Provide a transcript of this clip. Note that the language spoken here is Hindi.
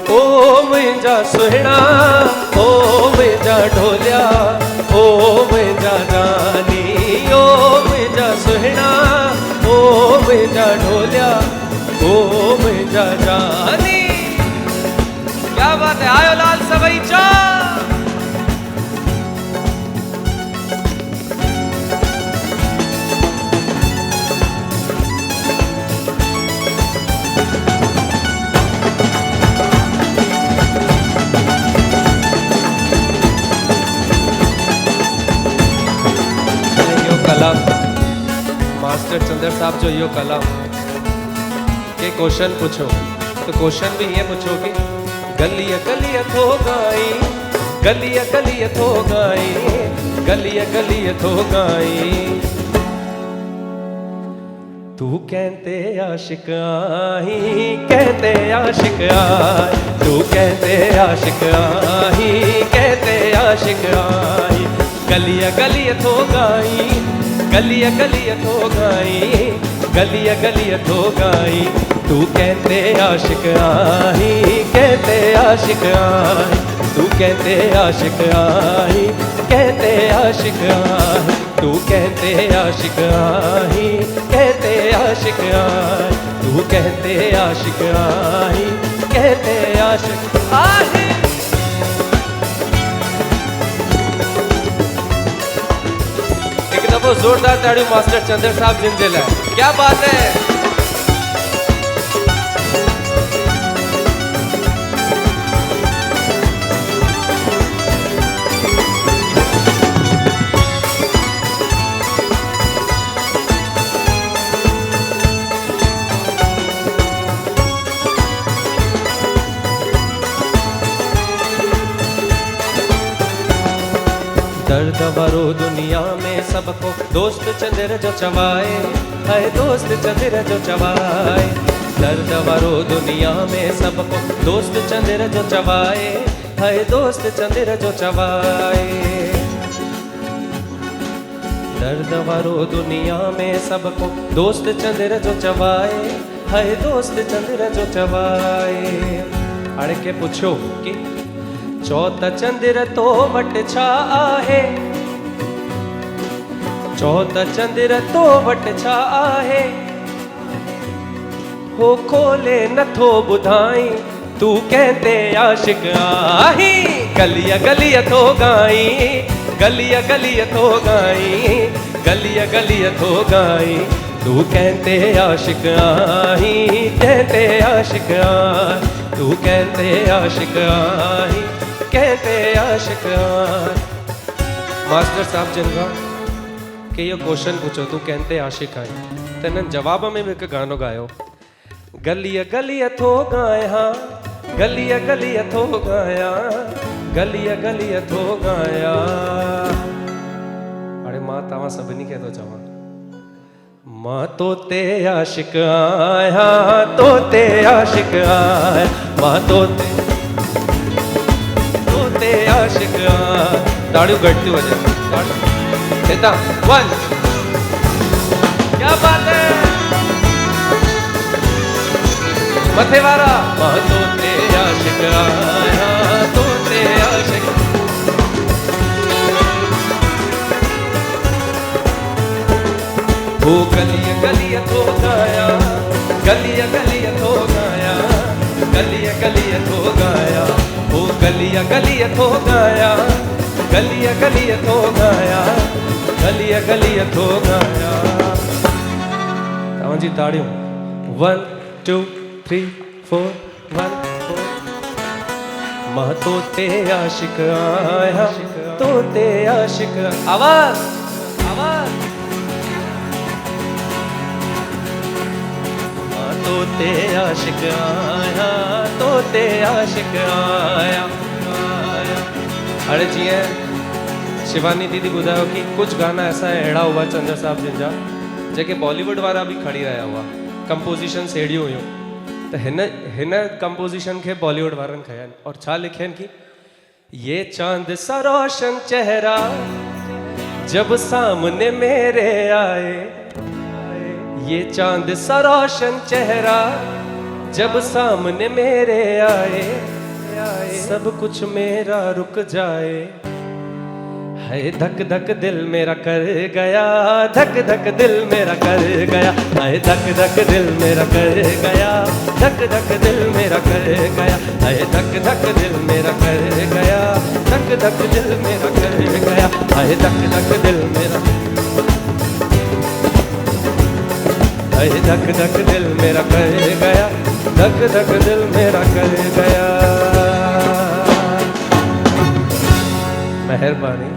ओ मुंहिंजा सुहिणा, ओ मुंहिंजा ढोलिया, ओ मुंहिंजा रानी, ओ मुंहिंजा सुहिणा, ओ मुंहिंजा ढोलिया, ओ मुंहिंजा रानी। क्या बात है, आयो लाल सवई चा। कलम मास्टर चंद्र साहब जो यो कलम के क्वेश्चन पूछो तो क्वेश्चन भी ये पूछो कि गलिया गलिया थो गाई, गलिया गलिया थो गाई, गलिया गलिया थो गाई। तू कहते आशिक आई, कहते आशिक आई, तू कहते आशिक आई, कहते आशिक आई। गलिया गलिया थो गाई, गलिया गलिया थो गाई, गलिया गलिया थो गाई। तू कहते आशिक आई, कहते आशिक आई, तू कहते आशिक आई, कहते आशिक आई। तू कहते आशिक आई, कहते आशिक आई, तू कहते आशिक आई, कहते आशिक आई। एक दफो जोरदार ताड़ी मास्टर चंद्र साहब जिंजेला। क्या बात है। दर्द वरो दुनिया में सबको दोस्त चंद्र जो चवाए, है दोस्त चंद्र जो चवाए। दर्द वरो दुनिया में सबको दोस्त चंद्र जो चवाए, है दोस्त चंद्र जो चवाए। दर्द वरो दुनिया में सबको दोस्त चंद्र जो चवाए, है दोस्त चंद्र जो चवाए। अड़े के पूछो कि चौथ चंद्र तो वट छा आहे, चौथ चंद्र तो वट छा आहे। हो खोले नथो बुधाई, तू कहते आशिक आही। गलिया गलिया थो गाई, गलिया गलिया थो गाई, गलिया गलिया थो गाई। तू कहते आशिक आही, कहते आशिक आई, तू कहते आशिक आई, कहते आशिक आई। मास्टर साहब जिनका कि यो क्वेश्चन पूछो तू कहते आशिक आई, तन जवाब में भी एक गानो गायो। गलिया गलिया थो गाया, गलिया गलिया थो गाया, गलिया गलिया थो गाया। अरे मां तव्हां सभिनी खे थो चवां, मां तोते आशिक आया, तोते आशिक आया, मां तोते आशिक आया। ताड़ियों घटती वजह कहता 1। क्या बात है। मथे वारा मां तोते आशिक आया, तोते आशिक। वो गलिया गलिया थो गाया, गलिया गलिया थो गाया, गलिया गलिया थो गाया। वो गलिया गलिया थो गाया, गलिया गलिया थो गाया, गलिया गलिया थो गाया। तव्हांजी ताड़ियों 1 2 3 4 1 4। मां तोते आशिक आया, तोते आशिक। आवाज आवाज। तोते आशिक आया, तोते आशिक आया। अरे जी शिवानी दीदी ॿुधायो कि कुछ गाना ऐसा अहिड़ा हुआ चंद्र साहब जिन जा जेके बॉलीवुड वारा भी खड़ी रहा हुआ, कंपोजिशन अहिड़ियूं हुयूं। त हिन कंपोजिशन खे बॉलीवुड वारनि खया आहिनि और छा लिखियनि कि ये चांद सा रोशन चेहरा जब सामने मेरे आए, ये चांद सा रोशन चेहरा जब सामने मेरे आए, सब कुछ मेरा रुक जाए, है धक धक दिल मेरा कर गया, धक धक दिल मेरा कर गया, है धक धक दिल मेरा कर गया, धक धक दिल मेरा कर गया, है धक धक दिल मेरा कर गया, धक धक दिल मेरा कर गया, है धक धक दिल मेरा, है धक धक दिल मेरा कर गया, धक धक दिल मेरा कर गया। मेहरबानी।